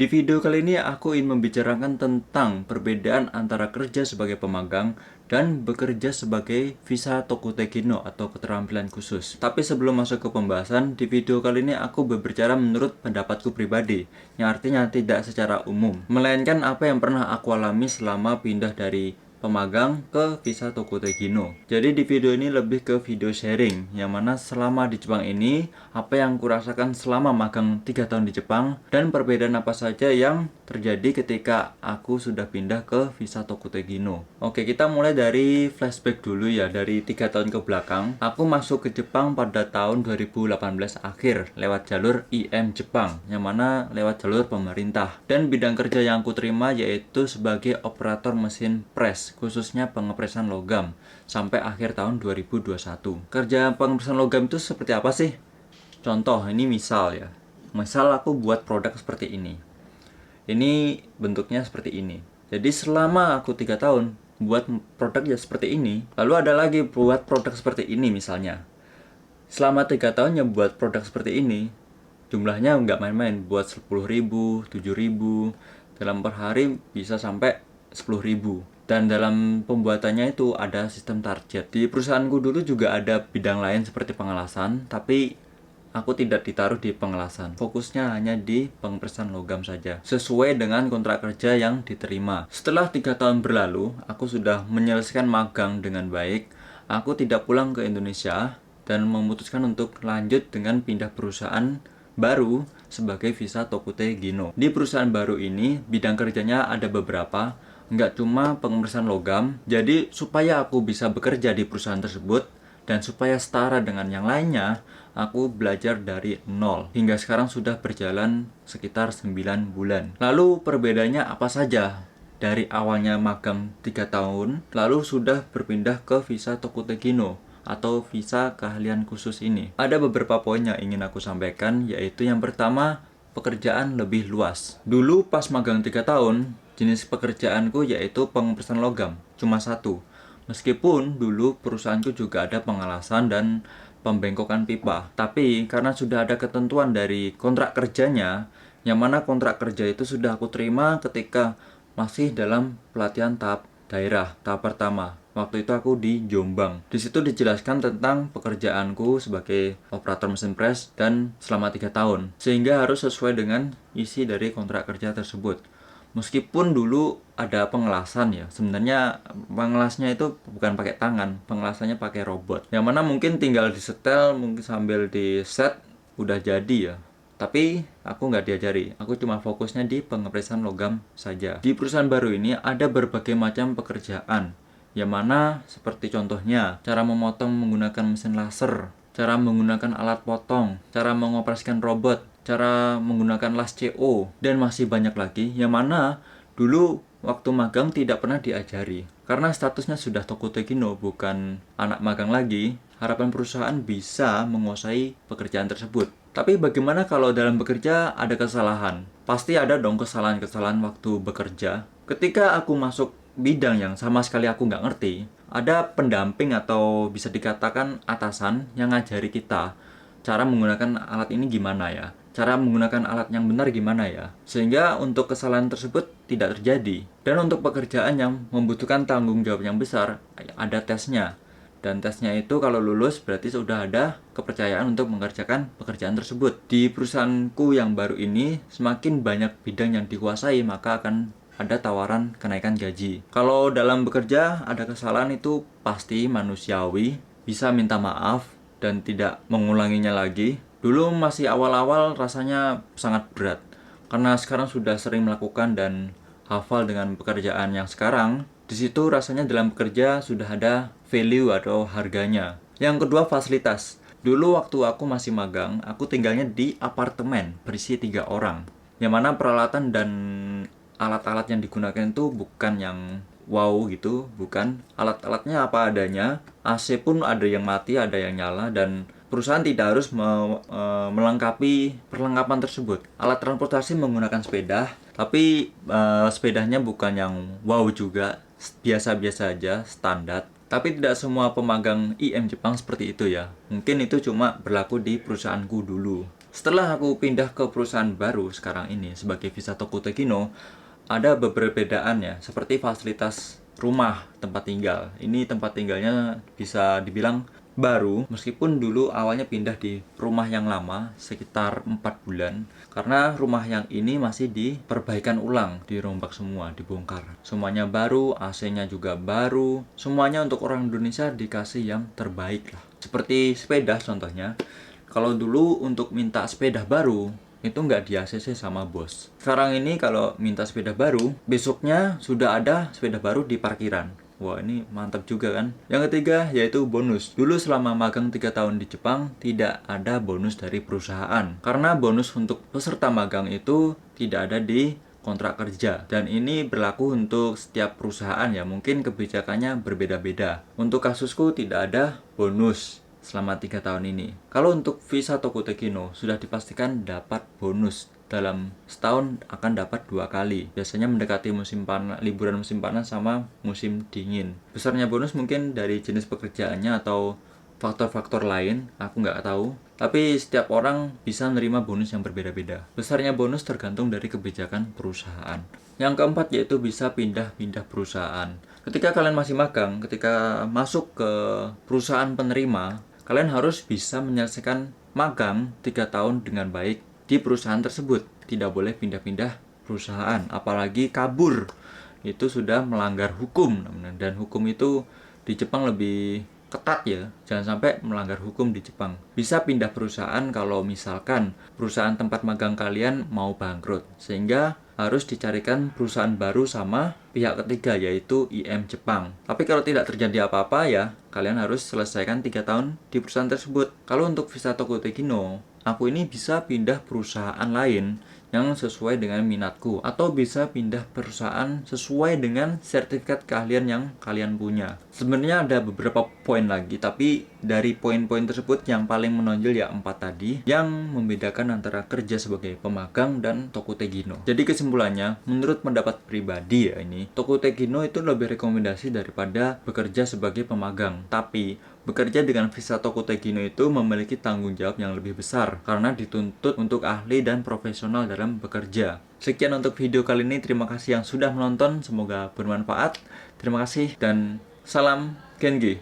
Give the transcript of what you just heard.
Di video kali ini aku ingin membicarakan tentang perbedaan antara kerja sebagai pemagang dan bekerja sebagai visa Tokuteki no atau keterampilan khusus. Tapi sebelum masuk ke pembahasan, di video kali ini aku berbicara menurut pendapatku pribadi, yang artinya tidak secara umum, melainkan apa yang pernah aku alami selama pindah dari pemagang ke visa Tokuteki no. Jadi di video ini lebih ke video sharing, yang mana selama di Jepang ini, apa yang kurasakan selama magang 3 tahun di Jepang, dan perbedaan apa saja yang terjadi ketika aku sudah pindah ke visa Tokuteki no. Oke, kita mulai dari flashback dulu ya, dari 3 tahun ke belakang. Aku masuk ke Jepang pada tahun 2018 akhir, lewat jalur IM Jepang, yang mana lewat jalur pemerintah. Dan bidang kerja yang aku terima yaitu sebagai operator mesin press, khususnya pengepresan logam, sampai akhir tahun 2021. Kerja pengepresan logam itu seperti apa sih? Contoh, ini misal ya. Misal aku buat produk seperti ini. Ini bentuknya seperti ini. Jadi selama aku 3 tahun buat produk ya seperti ini, lalu ada lagi buat produk seperti ini misalnya. Selama 3 tahun ya buat produk seperti ini, jumlahnya nggak main-main, buat 10.000, 7.000, dalam per hari bisa sampai 10.000. Dan dalam pembuatannya itu ada sistem target. Di perusahaanku dulu juga ada bidang lain seperti pengelasan, tapi aku tidak ditaruh di pengelasan. Fokusnya hanya di pengepresan logam saja, sesuai dengan kontrak kerja yang diterima. Setelah 3 tahun berlalu, aku sudah menyelesaikan magang dengan baik. Aku tidak pulang ke Indonesia dan memutuskan untuk lanjut dengan pindah perusahaan baru sebagai visa Tokuteki no. Di perusahaan baru ini, bidang kerjanya ada beberapa, nggak cuma pengepresan logam. Jadi supaya aku bisa bekerja di perusahaan tersebut dan supaya setara dengan yang lainnya, aku belajar dari nol. Hingga sekarang sudah berjalan sekitar 9 bulan. Lalu perbedaannya apa saja? Dari awalnya magang 3 tahun, lalu sudah berpindah ke visa Tokuteki no atau visa keahlian khusus ini. Ada beberapa poin yang ingin aku sampaikan, yaitu yang pertama, pekerjaan lebih luas. Dulu pas magang 3 tahun, jenis pekerjaanku yaitu pengepresan logam, cuma satu. Meskipun dulu perusahaanku juga ada pengelasan dan pembengkokan pipa. Tapi karena sudah ada ketentuan dari kontrak kerjanya, yang mana kontrak kerja itu sudah aku terima ketika masih dalam pelatihan tahap daerah, tahap pertama. Waktu itu aku di Jombang. Di situ dijelaskan tentang pekerjaanku sebagai operator mesin press dan selama 3 tahun. Sehingga harus sesuai dengan isi dari kontrak kerja tersebut. Meskipun dulu ada pengelasan ya, sebenarnya pengelasnya itu bukan pakai tangan, pengelasannya pakai robot. Yang mana mungkin tinggal disetel, mungkin sambil di set udah jadi ya. Tapi aku nggak diajari, aku cuma fokusnya di pengepresan logam saja. Di perusahaan baru ini ada berbagai macam pekerjaan, yang mana seperti contohnya cara memotong menggunakan mesin laser, cara menggunakan alat potong, cara mengoperasikan robot, cara menggunakan las CO, dan masih banyak lagi yang mana dulu waktu magang tidak pernah diajari. Karena statusnya sudah Tokuteki no, bukan anak magang lagi, harapan perusahaan bisa menguasai pekerjaan tersebut. Tapi bagaimana kalau dalam bekerja ada kesalahan? Pasti ada dong kesalahan-kesalahan waktu bekerja. Ketika aku masuk bidang yang sama sekali aku nggak ngerti, ada pendamping atau bisa dikatakan atasan yang ngajari kita cara menggunakan alat ini gimana ya, cara menggunakan alat yang benar gimana ya, sehingga untuk kesalahan tersebut tidak terjadi. Dan untuk pekerjaan yang membutuhkan tanggung jawab yang besar, ada tesnya. Dan tesnya itu kalau lulus berarti sudah ada kepercayaan untuk mengerjakan pekerjaan tersebut. Di perusahaanku yang baru ini, semakin banyak bidang yang dikuasai, maka akan ada tawaran kenaikan gaji. Kalau dalam bekerja ada kesalahan itu pasti manusiawi, bisa minta maaf dan tidak mengulanginya lagi. Dulu masih awal-awal rasanya sangat berat, karena sekarang sudah sering melakukan dan hafal dengan pekerjaan yang sekarang. Di situ rasanya dalam bekerja sudah ada value atau harganya. Yang kedua, fasilitas. Dulu waktu aku masih magang, aku tinggalnya di apartemen berisi 3 orang. Yang mana peralatan dan alat-alat yang digunakan itu bukan yang wow gitu, bukan. Alat-alatnya apa adanya. AC pun ada yang mati, ada yang nyala, dan perusahaan tidak harus melengkapi perlengkapan tersebut. Alat transportasi menggunakan sepeda, tapi sepedanya bukan yang wow juga, biasa-biasa aja, standar. Tapi tidak semua pemagang IM Jepang seperti itu ya. Mungkin itu cuma berlaku di perusahaanku dulu. Setelah aku pindah ke perusahaan baru sekarang ini sebagai visa Tokute Kino, ada beberapa perbedaannya, seperti fasilitas rumah tempat tinggal. Ini tempat tinggalnya bisa dibilang baru, meskipun dulu awalnya pindah di rumah yang lama sekitar 4 bulan, karena rumah yang ini masih diperbaikan ulang, dirombak semua, dibongkar. Semuanya baru, AC-nya juga baru, semuanya untuk orang Indonesia dikasih yang terbaik lah. Seperti sepeda contohnya. Kalau dulu untuk minta sepeda baru, itu nggak di ACC sama bos. Sekarang ini kalau minta sepeda baru, besoknya sudah ada sepeda baru di parkiran. Wah, ini mantap juga kan. Yang ketiga yaitu bonus. Dulu selama magang 3 tahun di Jepang, tidak ada bonus dari perusahaan. Karena bonus untuk peserta magang itu tidak ada di kontrak kerja. Dan ini berlaku untuk setiap perusahaan ya. Mungkin kebijakannya berbeda-beda. Untuk kasusku tidak ada bonus selama 3 tahun ini. Kalau untuk visa Tokute Kino sudah dipastikan dapat bonus. Dalam setahun akan dapat 2 kali. Biasanya mendekati musim panas, liburan musim panas sama musim dingin. Besarnya bonus mungkin dari jenis pekerjaannya atau faktor-faktor lain, aku nggak tahu. Tapi setiap orang bisa menerima bonus yang berbeda-beda. Besarnya bonus tergantung dari kebijakan perusahaan. Yang keempat yaitu bisa pindah-pindah perusahaan. Ketika kalian masih magang, ketika masuk ke perusahaan penerima, kalian harus bisa menyelesaikan magang 3 tahun dengan baik di perusahaan tersebut. Tidak boleh pindah-pindah perusahaan, apalagi kabur. Itu sudah melanggar hukum. Dan hukum itu di Jepang lebih ketat ya. Jangan sampai melanggar hukum di Jepang. Bisa pindah perusahaan kalau misalkan perusahaan tempat magang kalian mau bangkrut. Sehingga harus dicarikan perusahaan baru sama pihak ketiga, yaitu IM Jepang. Tapi kalau tidak terjadi apa-apa ya, kalian harus selesaikan 3 tahun di perusahaan tersebut. Kalau untuk visa Tokute Kino, aku ini bisa pindah perusahaan lain yang sesuai dengan minatku, atau bisa pindah perusahaan sesuai dengan sertifikat keahlian yang kalian punya. Sebenarnya ada beberapa poin lagi, tapi dari poin-poin tersebut yang paling menonjol ya 4 tadi, yang membedakan antara kerja sebagai pemagang dan Tokute Kino. Jadi kesimpulannya, menurut pendapat pribadi ya ini, Tokute Kino itu lebih rekomendasi daripada bekerja sebagai pemagang. Tapi bekerja dengan visa Tokute Kino itu memiliki tanggung jawab yang lebih besar karena dituntut untuk ahli dan profesional dalam bekerja. Sekian untuk video kali ini. Terima kasih yang sudah menonton. Semoga bermanfaat. Terima kasih dan salam Genki.